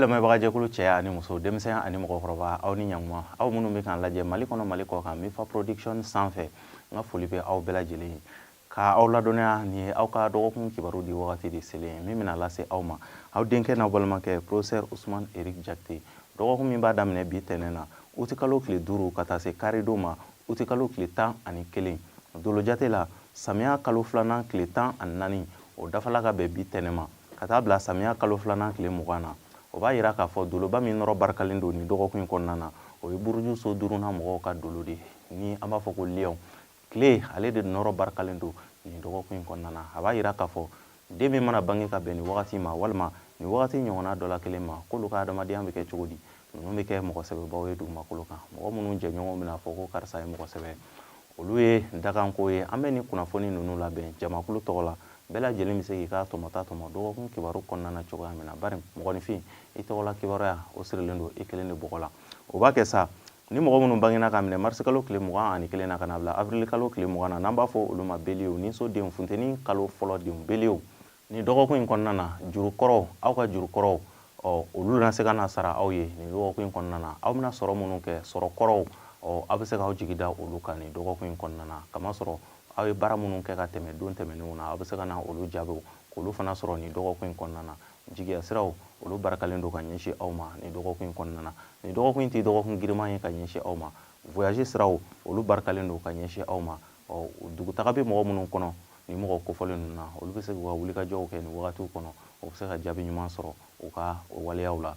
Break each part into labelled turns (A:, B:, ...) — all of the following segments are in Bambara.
A: lamɛnbaga jɛkulu cɛ ani muso denmisɛn ani mɔgɔkɔrɔba aw ni ɲankuma aw minnu bɛ k'an lajɛ Mali kɔnɔ Mali kɔ kan Mifa Production sanfɛ n ka foli bɛ aw bɛɛ lajɛlen ye ka aw ladɔnniya nin ye aw ka dɔgɔkun kibaru di wagati de selen min bɛna lase aw ma aw denkɛ n'aw balimakɛ Professeur Ousmane Eric Jakite dɔgɔkun min b'a daminɛ bi tɛnɛn na uti kalo tile 5 ka taa se karido ma uti kalo tile 11 dolo jate la samiya kalo filanan tile 14 o dafala ka bɛn bi tɛnɛn ma ka taa bila samiya kalo filanan tile 20 na o b'a yira k'a fɔ doloba min nɔrɔ barikalen don ni dɔgɔkun in kɔnɔna na o ye buruju so durunna mɔgɔw ka dolo de ni an b'a fɔ ko lion tile ale de nɔrɔ barikalen don ni dɔgɔkun in kɔnɔna na a b'a yira k'a fɔ den min mana bange ka bɛn ni wagati ma walima ni wagati ɲɔgɔnna dɔ la kelen ma k'olu ka adamadenya bɛ kɛ cogo di ninnu bɛ kɛ mɔgɔ sɛbɛbaw ye dugumakolo kan mɔgɔ minnu jɛɲɔgɔnw bɛna fɔ ko karisa ye mɔgɔ sɛbɛ olu ye dakanko ye an bɛ ni kunnafoni ninnu labɛn jamakulu tɔgɔ la bɛɛ lajɛlen bɛ se k'i ka tɔmɔta tɔmɔ dɔgɔkun kibaru kɔnɔna na cogoya min na bari mɔgɔninfin i tɔgɔla kibaruya o sirilen don i kelen de bɔgɔ la o b'a kɛ sa ni mɔgɔ minnu bangena ka minɛ marisi kalo tile 21 na ka na bila avril kalo tile 20 na n'an b'a fɔ olu ma beliw ni sodenw funteni kalo fɔlɔ denw beliw ni dɔgɔkun in kɔnɔna na jurukɔrɔw aw ka jurukɔrɔw olu na se ka na sara aw ye ni dɔgɔkun in kɔnɔna na aw bɛna sɔrɔ minnu kɛ sɔrɔ kɔrɔw aw bɛ se k'aw jigi da olu kan ni dɔgɔkun in kɔnɔna na kamasɔrɔ aw ye baara minnu kɛ ka tɛmɛ don tɛmɛnenw na aw bɛ se ka na olu jaabiw k'olu fana sɔrɔ ni dɔgɔkun in kɔnɔna na jigiya siraw olu barakalen don ka ɲɛsin aw ma ni dɔgɔkun in kɔnɔna na ni dɔgɔkun in tɛ dɔgɔkun giriman ye ka ɲɛsin aw ma voyage siraw olu barakalen don ka ɲɛsin aw ma dugutaga bɛ mɔgɔ minnu kɔnɔ ni mɔgɔ kofɔlen ninnu na olu bɛ se k'u ka wulikajɔw kɛ ni wagatiw kɔnɔ o bɛ se ka jaabi ɲuman sɔrɔ u ka waleyaw la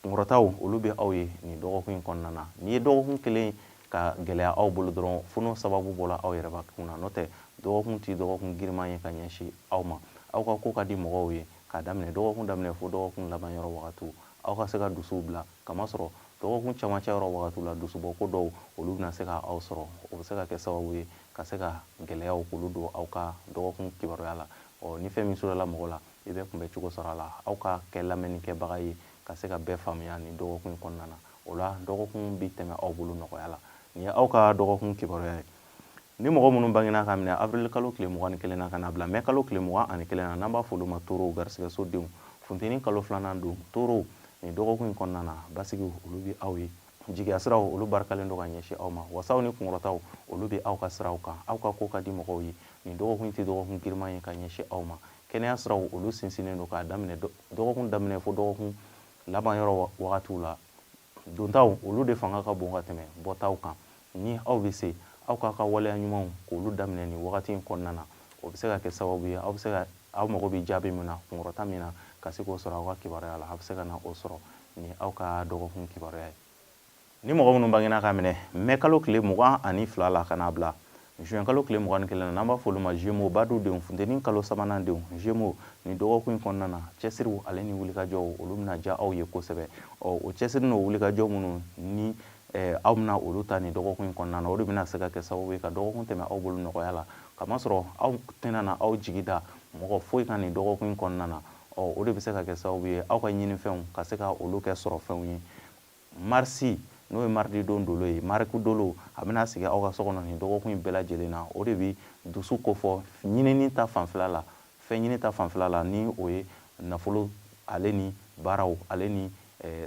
A: kunkɔrɔtaw olu bɛ aw ye ni dɔgɔkun in kɔnɔna na n'i ye dɔgɔkun kelen ka gɛlɛya aw bolo dɔrɔn funu sababu bɔra aw yɛrɛ bakun na n'o tɛ dɔgɔkun tɛ dɔgɔkun giriman ye ka ɲɛsin aw ma aw ka ko ka di mɔgɔw ye k'a daminɛ dɔgɔkun daminɛ fo dɔgɔkun laban yɔrɔ wagatiw aw ka se ka dusuw bila kamasɔrɔ dɔgɔkun camancɛ yɔrɔ wagatiw la dusubɔko dɔw olu bɛna se ka aw sɔrɔ o bɛ se ka kɛ sababu ye ka se ka gɛlɛyaw k'olu don aw ka dɔgɔkun kibaruya la ni fɛn min surala mɔgɔ la i bɛ kunbɛ cogo sɔrɔ a la aw ka kɛ lamɛnnikɛbaga ye ka se ka bɛɛ faamuya ni dɔgɔkun in kɔnɔna na o la dɔgɔkun bɛ tɛmɛ aw bolo nɔgɔya la nin ye aw ka dɔgɔkun kibaruya ye ni mɔgɔ minnu bangena ka minɛ avril kalo tile 21 na ka na bila mai kalo tile 21 na n'an b'a fɔ olu ma toro garisɛgɛso denw funteni kalo filanan don toro ni dɔgɔkun in kɔnɔna na basigiw olu bɛ aw ye jigiya siraw olu barakalen don ka ɲɛsin aw ma wasaw ni kunkɔrɔtaw olu bɛ aw ka siraw kan aw ka ko ka di mɔgɔw ye ni dɔgɔkun in tɛ dɔgɔkun giriman ye ka ɲɛsin aw ma kɛnɛya siraw olu sinsinnen don k'a daminɛ dɔgɔkun daminɛ fo dɔgɔkun laban yɔrɔ wagatiw la dontaw olu de fanga ka bon ka tɛmɛ bɔtaw kan ni aw bɛ se aw k'a ka waleya ɲumanw k'olu daminɛ ni wagati in kɔnɔna na o bɛ se ka kɛ sababu ye aw bɛ se ka aw mago bɛ jaabi min na kunkɔrɔta min na ka se k'o sɔrɔ aw ka kibaruya la aw bɛ se ka na o sɔrɔ ni aw ka dɔgɔkun kibaruya ye ni mɔgɔ minnu bangena ka minɛ mai kalo tile 22 la ka n'a bila juin kalo tile 21 na n'an b'a fɔ olu ma Gémeaux badu denw funteni kalo sabanan denw Gémeaux ni dɔgɔkun in kɔnɔna na cɛsiriw ale ni wulikajɔw olu bɛna diya aw ye kosɛbɛ o cɛsiri n'o wulikajɔ minnu ni aw bɛna olu ta ni dɔgɔkun in kɔnɔna na o de bɛna se ka kɛ sababu ye ka dɔgɔkun tɛmɛ aw bolo nɔgɔya la kamasɔrɔ aw tɛna na aw jigi da mɔgɔ foyi kan nin dɔgɔkun in kɔnɔna na o de bɛ se ka kɛ sababu ye aw ka ɲinifɛnw ka se ka olu kɛ sɔrɔfɛnw ye marisi n'o ye maridi don dolo ye mariku dolo a bɛna sigi aw ka so kɔnɔ nin dɔgɔkun in bɛɛ lajɛlen na o de bɛ dusu kofɔ ɲinini ta fanfɛla la fɛn ɲini ta fanfɛla la ni o ye nafolo ale ni baaraw ale ni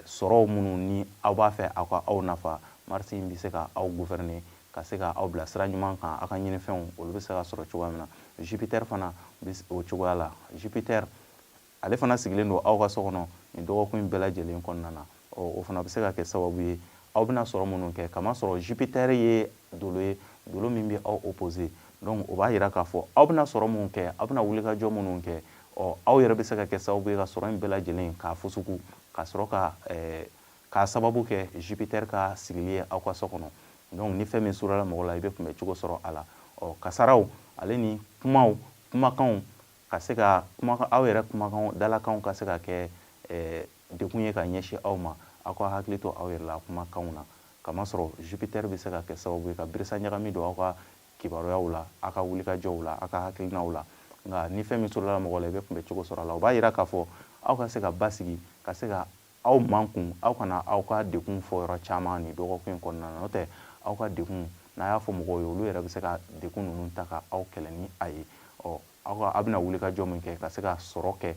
A: sɔrɔw minnu ni aw b'a fɛ aw ka aw nafa marisi in bɛ se ka aw gouverner ka se ka aw bila sira ɲuman kan aw ka ɲinifɛnw olu bɛ se ka sɔrɔ cogoya min na Jupiter fana bɛ o cogoya la Jupiter ale fana sigilen don aw ka so kɔnɔ nin dɔgɔkun in bɛɛ lajɛlen kɔnɔna na o fana bɛ se ka kɛ sababu ye aw bɛna sɔrɔ minnu kɛ kamasɔrɔ Jupiter ye dolo min bɛ aw opposé donc o b'a yira k'a fɔ aw bɛna sɔrɔ minnu kɛ aw bɛna wulikajɔ minnu kɛ aw yɛrɛ bɛ se ka kɛ sababu ye ka sɔrɔ in bɛɛ lajɛlen k'a fusuku ka sɔrɔ ka k'a sababu kɛ Jupiter ka sigili ye aw ka so kɔnɔ donc ni fɛn min surala mɔgɔ la i bɛ kunbɛ cogo sɔrɔ a la kasaraw ale ni kumakanw ka se ka aw yɛrɛ kumakanw dalakanw ka se ka kɛ dekun ye ka ɲɛsin aw ma aw ka hakili to aw yɛrɛ la kumakanw na kamasɔrɔ Jupiter bɛ se ka kɛ sababu ye ka birisa ɲagami don aw ka kibaruyaw la aw ka wulikajɔw la aw ka hakilinaw la nka ni fɛn min surala mɔgɔ la i bɛ kunbɛ cogo sɔrɔ a la o b'a yira k'a fɔ aw ka se ka basigi ka se ka aw mankun aw kana aw ka dekun fɔ yɔrɔ caman ni dɔgɔkun in kɔnɔna na n'o tɛ aw ka dekun n'a y'a fɔ mɔgɔw ye olu yɛrɛ bɛ se ka dekun ninnu ta ka aw kɛlɛ ni a ye aw bɛna wulikajɔ min kɛ ka se ka sɔrɔ kɛ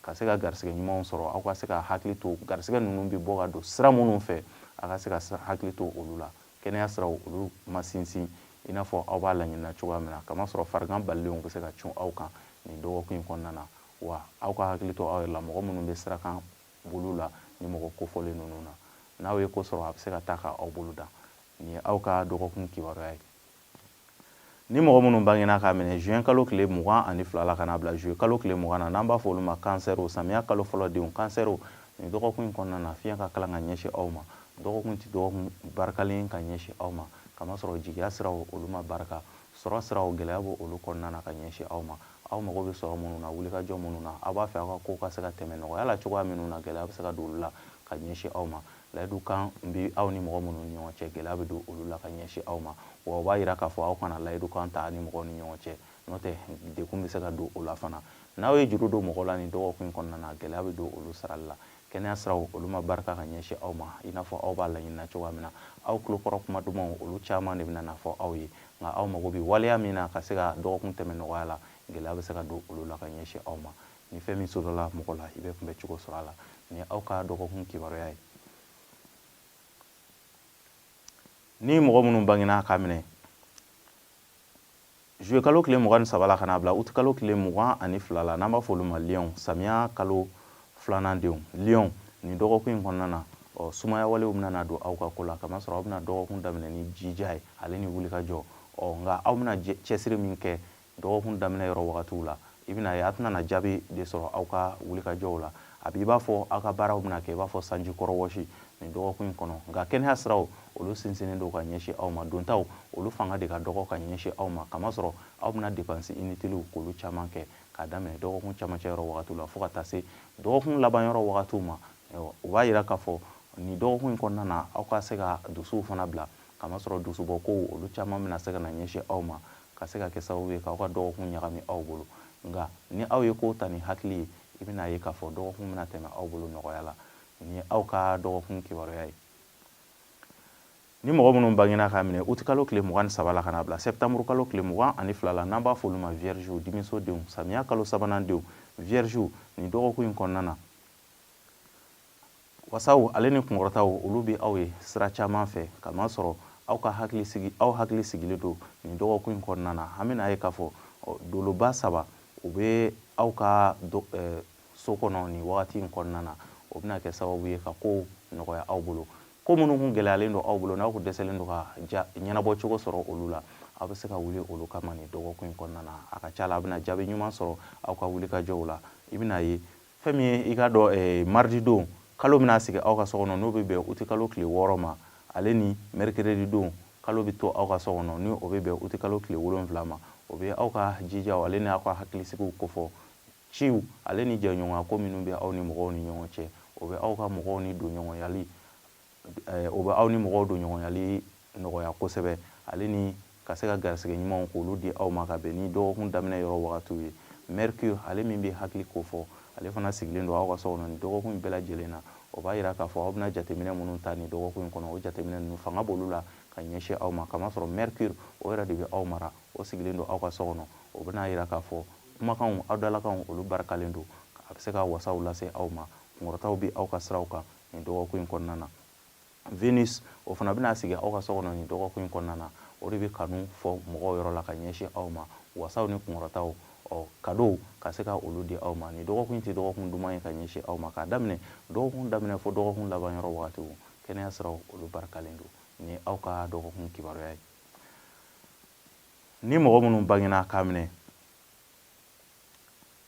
A: ka se ka garisɛgɛ ɲumanw sɔrɔ aw ka se ka hakili to garisɛgɛ ninnu bi bɔ ka don sira minnu fɛ a ka se ka hakili to olu la kɛnɛya siraw olu ma sinsin i n'a fɔ aw b'a laɲinina cogoya min na kamasɔrɔ farigan balilenw bɛ se ka cun aw kan nin dɔgɔkun in kɔnɔna na wa aw ka hakili to aw yɛrɛ la mɔgɔ minnu bɛ sirakan bolo la ni mɔgɔ kofɔlen ninnu na n'aw ye ko sɔrɔ a bɛ se ka taa ka aw bolo da nin ye aw ka dɔgɔkun kibaruya ye ni mɔgɔ minnu bangena k'a minɛ juin kalo tile 22 la ka n'a bila juillet kalo tile 20 na n'an b'a fɔ olu ma kansɛriw samiya kalo fɔlɔ denw kansɛriw nin dɔgɔkun in kɔnɔna na fiɲɛ ka kalan ka ɲɛsin aw ma dɔgɔkun tɛ dɔgɔkun barikalen ka ɲɛsin aw ma kamasɔrɔ jigiya siraw olu ma barika sɔrɔ siraw gɛlɛya b'o olu kɔnɔna na ka ɲɛsin aw ma aw mago bɛ sɔrɔ minnu na wulikajɔ minnu na aw b'a fɛ aw ka kow ka se ka tɛmɛ nɔgɔya la cogoya minnu na gɛlɛya bɛ se ka don olu la ka ɲɛsin aw ma layidu kan bi aw ni mɔgɔ minnu ni ɲɔgɔn cɛ gɛlɛya bɛ don olu la ka ɲɛsin aw ma wa o b'a yira k'a fɔ aw kana layidu kan ta ni mɔgɔw ni ɲɔgɔn cɛ n'o tɛ dekun bɛ se ka don o la fana n'aw ye juru don mɔgɔ la nin dɔgɔkun in kɔnɔna na gɛlɛya bɛ don olu sarali la kɛnɛya siraw olu ma barika ka ɲɛsin aw ma i n'a fɔ aw b'a laɲinina cogoya min na aw tulokɔrɔ kuma dumanw olu caman de bɛna fɔ aw ye nka aw mago bɛ waleya min na ka se ka dɔgɔkun tɛmɛ nɔgɔya la gɛlɛya bɛ se ka don olu la ka ɲɛsin aw ma ni fɛn min sɔrɔla mɔgɔ la i bɛ kunbɛ cogo sɔrɔ a la ni aw ka dɔgɔkun kibaruya ye ni mɔgɔ minnu bangena k'a minɛ juillet kalo tile 23 la ka n'a bila août kalo tile 22 la n'an b'a fɔ olu ma lion samiya kalo filanan denw lion nin dɔgɔkun in kɔnɔna na sumaya walew bɛna don aw ka ko la kamasɔrɔ aw bɛna dɔgɔkun daminɛ ni jija ye ale ni wulikajɔ nka aw bɛna cɛsiri min kɛ dɔgɔkun daminɛ yɔrɔ wagatiw la i bɛna ye a tɛna jaabi de sɔrɔ aw ka wulikajɔw la a b'i b'a fɔ aw ka baaraw bɛna kɛ i b'a fɔ sanji kɔrɔ wɔsi nin dɔgɔkun in kɔnɔ nka kɛnɛya siraw olu sinsinnen don ka ɲɛsin aw ma dontaw olu fanga de ka dɔgɔ ka ɲɛsin aw ma kamasɔrɔ aw bɛna dépense inutiles k'olu caman kɛ k'a daminɛ dɔgɔkun camancɛ yɔrɔ wagatiw la fo ka taa se dɔgɔkun laban yɔrɔ wagatiw ma o b'a yira k'a fɔ nin dɔgɔkun in kɔnɔna na aw ka se ka dusuw fana bila kamasɔrɔ dusubɔkow olu caman bɛna se ka na ɲɛsin aw ma ka se ka kɛ sababu ye k'aw ka dɔgɔkun ɲagami aw bolo nka ni aw ye kow ta ni hakili ye i bɛna ye k'a fɔ dɔgɔkun bɛna tɛmɛ aw bolo nɔgɔya la nin ye aw ka dɔgɔkun kibaruya ye ni mɔgɔ minnu bangena k'a minɛ août kalo tile 23 la ka n'a bila septembre kalo tile 22 la n'an b'a fɔ olu ma viergew dimisodenw samiya kalo sabanan denw viergew nin dɔgɔkun in kɔnɔna na wasaw ale ni kunkɔrɔtaw olu bɛ aw ye sira caman fɛ kamasɔrɔ aw hakili sigilen don nin dɔgɔkun in kɔnɔna na an bɛna ye k'a fɔ doloba 3 u bɛ aw ka so kɔnɔ nin wagati in kɔnɔna na o bɛna kɛ sababu ye ka kow nɔgɔya aw bolo ko minnu kun gɛlɛyalen don aw bolo n'aw kun dɛsɛlen don ka ɲɛnabɔ cogo sɔrɔ olu la aw bɛ se ka wuli olu kama nin dɔgɔkun in kɔnɔna na a ka ca la a bɛna jaabi ɲuman sɔrɔ aw ka wulikajɔw la i bɛna ye fɛn min ye i ka dɔn mardi don kalo bɛna sigi aw ka so kɔnɔ n'o bɛ bɛn août kalo tile 6 ma ale ni mercredi don kalo bɛ to aw ka so kɔnɔ ni o bɛ bɛn août kalo tile 7 ma o bɛ aw ka jijaw ale ni aw ka hakilisigiw kofɔ ciw ale ni jɛɲɔgɔnya ko minnu bɛ aw ni mɔgɔw ni ɲɔgɔn cɛ o bɛ aw ka mɔgɔw ni don ɲɔgɔnyali o bɛ aw ni mɔgɔw don ɲɔgɔnyali nɔgɔya kosɛbɛ ale ni ka se ka garisɛgɛ ɲumanw k'olu di aw ma ka bɛn ni dɔgɔkun daminɛ yɔrɔ wagatiw ye mercure ale min bɛ hakili kofɔ ale fana sigilen don aw ka so kɔnɔ nin dɔgɔkun in bɛɛ lajɛlen na o b'a yira k'a fɔ aw bɛna jateminɛ minnu ta nin dɔgɔkun in kɔnɔ o jateminɛ ninnu fanga b'olu la ka ɲɛsin aw ma kamasɔrɔ mercure o yɛrɛ de bɛ aw mara o sigilen don aw ka so kɔnɔ o bɛna yira k'a fɔ kumakanw aw dalakanw olu barikalen don a bɛ se ka wasaw lase aw ma kunkɔrɔtaw bɛ aw ka siraw kan nin dɔgɔkun in kɔnɔna na Venus o fana bɛna sigi aw ka so kɔnɔ nin dɔgɔkun in kɔnɔna na o de bɛ kanu fɔ mɔgɔw yɔrɔ la ka ɲɛsin aw ma wasaw ni kunkɔrɔtaw cadeau ka se ka olu di aw ma nin dɔgɔkun in tɛ dɔgɔkun duman ye ka ɲɛsin aw ma k'a daminɛ dɔgɔkun daminɛ fo dɔgɔkun laban yɔrɔ wagatiw kɛnɛya siraw olu barikalen don ni aw ka dɔgɔkun kibaruya ye ni mɔgɔ minnu bangena k'a minɛ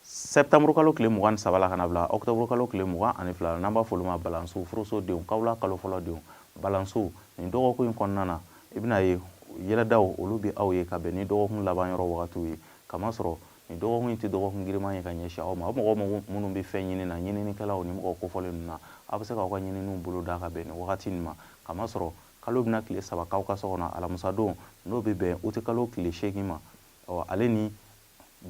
A: septembre kalo tile 23 la ka na bila octobre kalo tile 22 n'an b'a fɔ olu ma balanso furusodenw kawula kalo fɔlɔ denw balanso nin dɔgɔkun in kɔnɔna na i bɛna ye yɛlɛdaw olu bɛ aw ye ka bɛn ni dɔgɔkun laban yɔrɔ wagatiw ye kamasɔrɔ nin dɔgɔkun in tɛ dɔgɔkun giriman ye ka ɲɛsin aw ma o mɔgɔ minnu bɛ fɛn ɲini na ɲininikɛlaw ni mɔgɔ kofɔlen ninnu na aw bɛ se k'aw ka ɲininiw bolo da ka bɛn nin wagati nin ma kamasɔrɔ kalo bɛna tile 3 k'aw ka so kɔnɔ alamisa don n'o bɛ bɛn août kalo tile 8 ma ale ni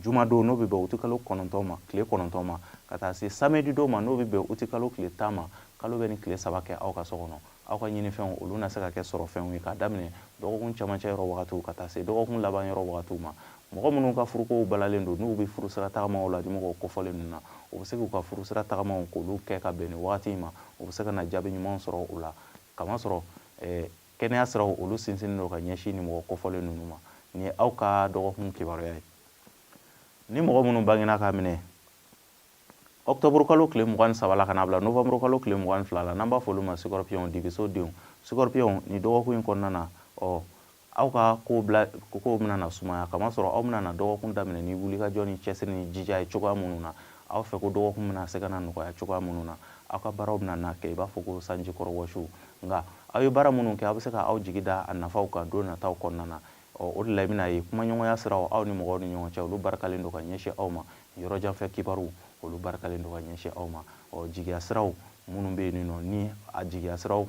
A: juma don n'o bɛ bɛn août kalo 9 ma tile 9 ma ka taa se samedi don ma n'o bɛ bɛn août kalo tile 10 ma kalo bɛ ni tile 3 kɛ aw ka so kɔnɔ aw ka ɲinifɛnw olu na se ka kɛ sɔrɔ fɛnw ye k'a daminɛ dɔgɔkun camancɛ yɔrɔ wagatiw ka taa se dɔgɔkun laban yɔrɔ wagatiw ma mɔgɔ minnu ka furukow balalen don n'u bɛ furusira tagamaw la ni mɔgɔw kɔfɔlen ninnu na u bɛ se k'u ka furusira tagamaw k'olu kɛ ka bɛn ni wagati ma u bɛ se ka na jaabi ɲuman sɔrɔ o la kamasɔrɔ kɛnɛya siraw olu sinsinnen don ka ɲɛsin ni mɔgɔ kɔfɔlen ninnu ma ni ye aw ka dɔgɔkun kibaruya ye ni mɔgɔ minnu bangena ka minɛ octobre kalo tile 23 la ka na bila novembre kalo tile 22 la n'an b'a fɔ olu ma scorpion divisodenw scorpion ni dɔgɔkun in kɔnɔna na aw ka kow bɛna na sumaya kamasɔrɔ aw bɛna na dɔgɔkun daminɛ ni wulikajɔ ni cɛsiri ni jija ye cogoya minnu na aw fɛ ko dɔgɔkun bɛna se ka na nɔgɔya cogoya minnu na aw ka baaraw bɛna na kɛ i b'a fɔ ko sanji kɔrɔ wɔsiw nka aw ye baara minnu kɛ aw bɛ se ka aw jigi da a nafaw kan don nataw kɔnɔna na o de la i bɛna ye kumaɲɔgɔnya siraw aw ni mɔgɔw ni ɲɔgɔn cɛ olu barakalen don ka ɲɛsin aw ma yɔrɔjanfɛ kibaruw olu barakalen don ka ɲɛsin aw ma jigiya siraw minnu bɛ yen nɔ ni a jigiya siraw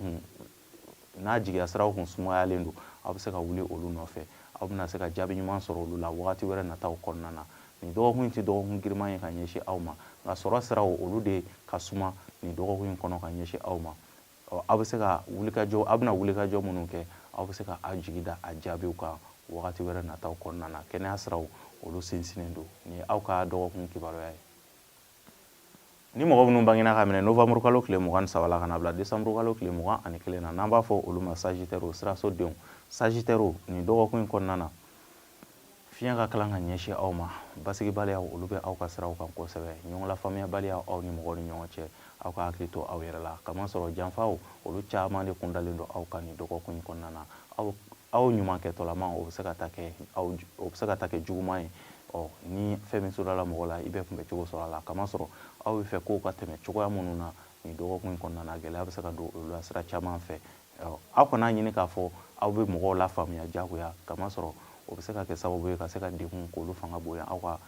A: kun sumayalen don aw bɛ se ka wuli olu nɔfɛ aw bɛna se ka jaabi ɲuman sɔrɔ olu la wagati wɛrɛ nataw kɔnɔna na nin dɔgɔkun tɛ dɔgɔkun giriman ye ka ɲɛsin aw ma nka sɔrɔ siraw olu de ka suma nin dɔgɔkun in kɔnɔ ka ɲɛsin aw ma aw bɛ se ka wulikajɔ aw bɛna wulikajɔ minnu kɛ aw bɛ se ka aw jigi da a jaabiw kan wagati wɛrɛ nataw kɔnɔna na kɛnɛya siraw olu sinsinnen don nin ye aw ka dɔgɔkun kibaruya ye ni mɔgɔ minnu bangena ka minɛ novembre kalo tile 23 la ka na bila décembre kalo tile 21 na n'an b'a fɔ olu ma sagittaire sirasodenw sagittaire nin dɔgɔkun in kɔnɔna na fiɲɛ ka kalan ka ɲɛsin aw ma basigibaliyaw olu bɛ aw ka siraw kan kosɛbɛ ɲɔgɔn lafaamuyabaliya aw ni mɔgɔw ni ɲɔgɔn cɛ aw ka hakili to aw yɛrɛ la kamasɔrɔ janfaw olu caman de kun dalen don aw kan nin dɔgɔkun in kɔnɔna na aw ɲumankɛtɔlama o bɛ se ka taa kɛ juguman ye ni fɛn min sɔrɔla mɔgɔ la i bɛ kunbɛ cogo sɔrɔ a la kamasɔrɔ aw bɛ fɛ kow ka tɛmɛ cogoya minnu na nin dɔgɔkun in kɔnɔna na gɛlɛya bɛ se ka don olu la sira caman fɛ aw kana ɲini k'a fɔ aw bɛ mɔgɔw lafaamuya jagoya kamasɔrɔ o bɛ se ka kɛ sababu ye ka se ka degun k'olu fanga bonya aw ka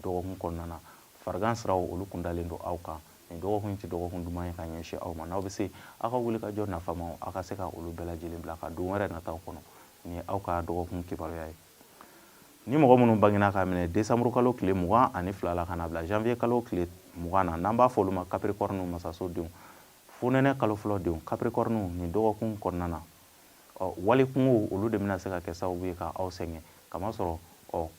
A: dɔgɔkun kɔnɔna na farigan siraw olu kun dalen don aw kan nin dɔgɔkun in tɛ dɔgɔkun duman ye ka ɲɛsin aw ma n'aw bɛ se aw ka wulikajɔ nafamaw aw ka se ka olu bɛɛ lajɛlen bila ka don wɛrɛ nataw kɔnɔ nin ye aw ka dɔgɔkun kibaruya ye ni mɔgɔ minnu bangena ka minɛ décembre kalo tile 22 la ka na bila janvier kalo tile 20 na n'an b'a fɔ olu ma capricorne masasodenw fonɛnɛ kalo fɔlɔ denw capricorne nin dɔgɔkun kɔnɔna na wali kungo olu de bɛna se ka kɛ sababu ye ka aw sɛgɛn kamasɔrɔ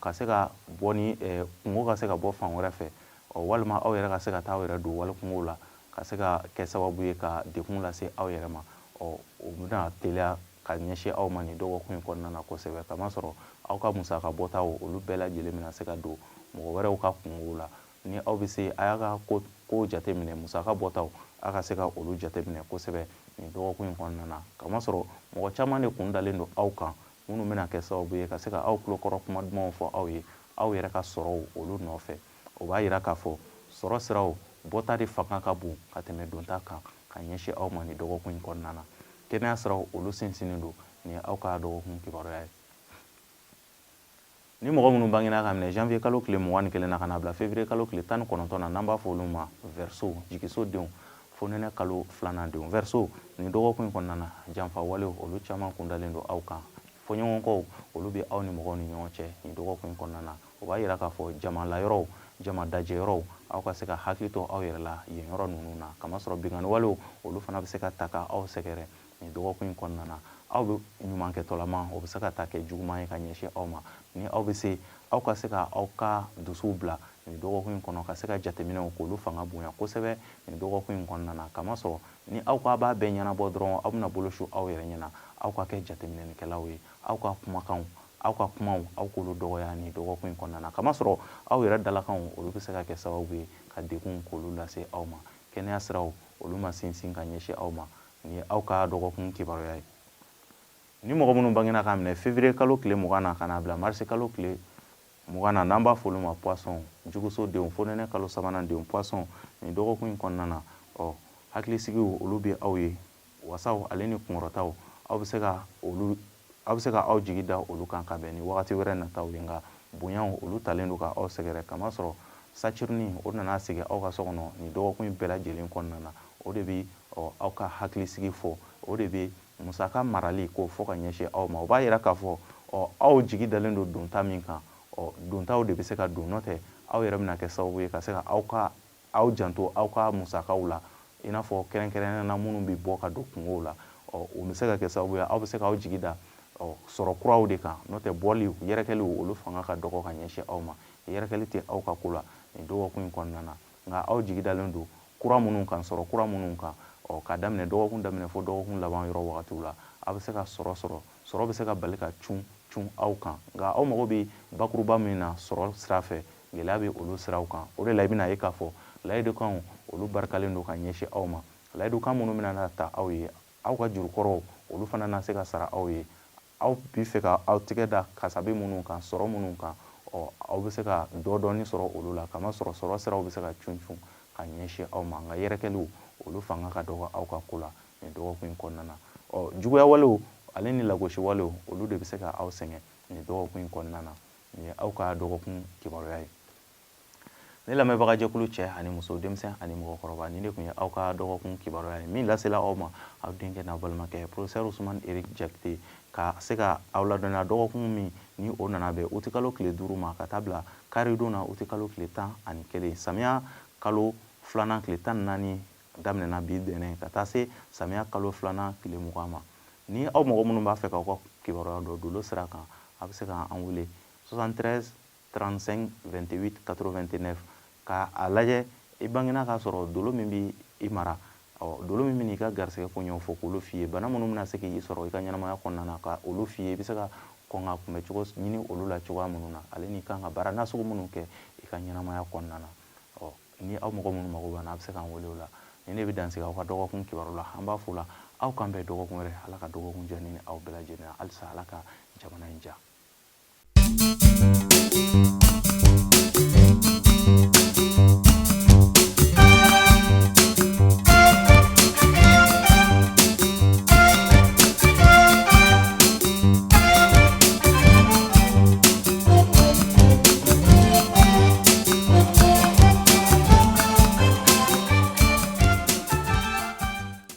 A: ka se ka bɔ ni kungo ka se ka bɔ fan wɛrɛ fɛ walima aw yɛrɛ ka se ka taa aw yɛrɛ don wali kungo la ka se ka kɛ sababu ye ka degun lase aw yɛrɛ ma o bɛna teliya ka ɲɛsin aw ma nin dɔgɔkun in kɔnɔna na kosɛbɛ kamasɔrɔ aw ka musaka bɔtaw olu bɛɛ lajɛlen bɛna se ka don mɔgɔ wɛrɛw ka kungow la ni aw bɛ se a y'a ka ko jateminɛ musaka bɔtaw aw ka se ka olu jateminɛ kosɛbɛ nin dɔgɔkun in kɔnɔna na kamasɔrɔ mɔgɔ caman de kun dalen don aw kan minnu bɛna kɛ sababu ye ka se ka aw tulokɔrɔ kuma dumanw fɔ aw ye aw yɛrɛ ka sɔrɔw olu nɔfɛ o b'a yira k'a fɔ sɔrɔ siraw bɔta de fanga ka bon ka tɛmɛ donta kan ka ɲɛsin aw ma nin dɔgɔkun in kɔnɔna na kɛnɛya siraw olu sinsinnen don nin ye aw ka dɔgɔkun kibaruya ye ni mɔgɔ minnu bangena ka minɛ janvier kalo tile 21 na ka na bila février kalo tile 19 na n'an b'a fɔ olu ma verseau jigisodenw fonɛnɛ kalo 2nan denw verseau nin dɔgɔkun in kɔnɔna na janfa walew olu caman kun dalen don aw kan fɔɲɔgɔnkɔw olu bɛ aw ni mɔgɔw ni ɲɔgɔn cɛ nin dɔgɔkun in kɔnɔna na o b'a yira k'a fɔ jama layɔrɔw jama dajɛyɔrɔw aw ka se ka hakili to aw yɛrɛ la yen yɔrɔ ninnu na kamasɔrɔ bingani walew olu fana bɛ se ka ta ka aw sɛgɛrɛ nin dɔgɔkun in kɔnɔna na aw bɛ ɲumankɛtɔlama o bɛ se ka ta kɛ juguman ye ka ɲɛsin aw ma ni aw bɛ se aw ka se ka aw ka dusuw bila nin dɔgɔkun in kɔnɔ ka se ka jateminɛw k'olu fanga bonya kosɛbɛ nin dɔgɔkun in kɔnɔna na kamasɔrɔ ni aw k'a b'a bɛɛ ɲɛnabɔ dɔrɔn aw bɛna bolo su aw yɛrɛ ɲɛna aw ka kɛ jateminɛlikɛlaw ye aw ka kumakanw aw ka kumaw aw k'olu dɔgɔya nin dɔgɔkun in kɔnɔna na kamasɔrɔ aw yɛrɛ dalakanw olu bɛ se ka kɛ sababu ye ka degun k'olu lase aw ma kɛnɛya siraw olu ma sinsin ka ɲɛsin aw ma nin ye aw ka dɔgɔkun kibaruya ye ni mɔgɔ minnu bangena ka minɛ février kalo tile 20 na ka na bila mars kalo tile 20 na n'an b'a fɔ olu ma poisson jugusodenw fonɛnɛ kalo 3nan denw poisson nin dɔgɔkun in kɔnɔna na hakilisigiw olu bɛ aw ye wasaw ale ni kunkɔrɔtaw aw bɛ se ka aw jigi da olu kan ka bɛn ni wagati wɛrɛ nataw ye nka bonyaw olu talen don ka aw sɛgɛrɛ kamasɔrɔ saturne o nana sigi aw ka so kɔnɔ nin dɔgɔkun in bɛɛ lajɛlen kɔnɔna na o de bɛ aw ka hakilisigi fɔ o de bɛ musaka marali ko fɔ ka ɲɛsin aw ma o b'a yira k'a fɔ aw jigi dalen don donta min kan dontaw de bɛ se ka don n'o tɛ aw yɛrɛ bɛna kɛ sababu ye ka se ka aw janto aw ka musakaw la i n'a fɔ kɛrɛnkɛrɛnnenya na minnu bɛ bɔ ka don kungow la o bɛ se ka kɛ sababu ye aw bɛ se ka aw jigi da sɔrɔ kuraw de kan n'o tɛ bɔliw yɛrɛkɛliw olu fanga ka dɔgɔ ka ɲɛsin aw ma yɛrɛkɛli tɛ aw ka ko la nin dɔgɔkun in kɔnɔna na nka aw jigi dalen don kura minnu kan sɔrɔ kura minnu kan ka daminɛ dɔgɔkun daminɛ fo dɔgɔkun laban yɔrɔ wagatiw la a bɛ se ka sɔrɔ bɛ se ka bali ka cun aw kan nka aw mago bɛ bakuruba min na sɔrɔ sira fɛ gɛlɛya bɛ olu siraw kan o de la i bɛna ye k'a fɔ layidukanw olu barikalen don ka ɲɛsin aw ma layidukan minnu bɛna ta aw ye aw ka jurukɔrɔw olu fana na se ka sara aw ye aw bɛ fɛ ka aw tigɛ da kasabi minnu kan sɔrɔ minnu kan aw bɛ se ka dɔɔni sɔrɔ olu la kamasɔrɔ sɔrɔ siraw bɛ se ka cun ka ɲɛsin aw ma nka yɛrɛkɛliw olu fanga ka dɔgɔ aw ka ko la nin dɔgɔkun in kɔnɔna na juguya walew ale ni lagosi walew olu de bɛ se ka aw sɛgɛn nin dɔgɔkun in kɔnɔna na nin ye aw ka dɔgɔkun kibaruya ye ne lamɛnbaga jɛkulu cɛ ani muso denmisɛn ani mɔgɔkɔrɔba nin de tun ye aw ka dɔgɔkun kibaruya ye min lasela aw ma aw denkɛ n'a balimakɛ professeur Usumani Eric Jakite ka se ka aw ladɔnniya dɔgɔkun min ni o nana bɛn uti kalo tile 5 ma ka taa bila karidon na uti kalo tile 11 samiya kalo filanan tile 14 daminɛna bi dɛnɛ ka taa se samiya kalo filanan tile 20 ma ni aw mɔgɔ minnu b'a fɛ k'aw ka kibaruya dɔ dolo sira kan a bɛ se ka an wele 73 35 28 89 ka a lajɛ i bangena k'a sɔrɔ dolo min bɛ i mara dolo min bɛ i ka garisɛgɛ ko ɲɛw fɔ k'olu f'i ye bana minnu bɛna se k'i sɔrɔ i ka ɲɛnamaya kɔnɔna na ka olu f'i ye i bɛ se ka kɔn ka kunbɛ cogo ɲini olu la cogoya minnu na ale ni kan ka baara nasugu minnu kɛ i ka ɲɛnamaya kɔnɔna na ni aw mɔgɔ minnu mago b'an na a bɛ se k'an wele o la ni ne bɛ dansigi aw ka dɔgɔkun kibaru la an b'a fɔ la aw kan bɛn dɔgɔkun wɛrɛ ala ka dɔgɔkun diya ni aw bɛɛ lajɛlen halisa ala ka jamana in diya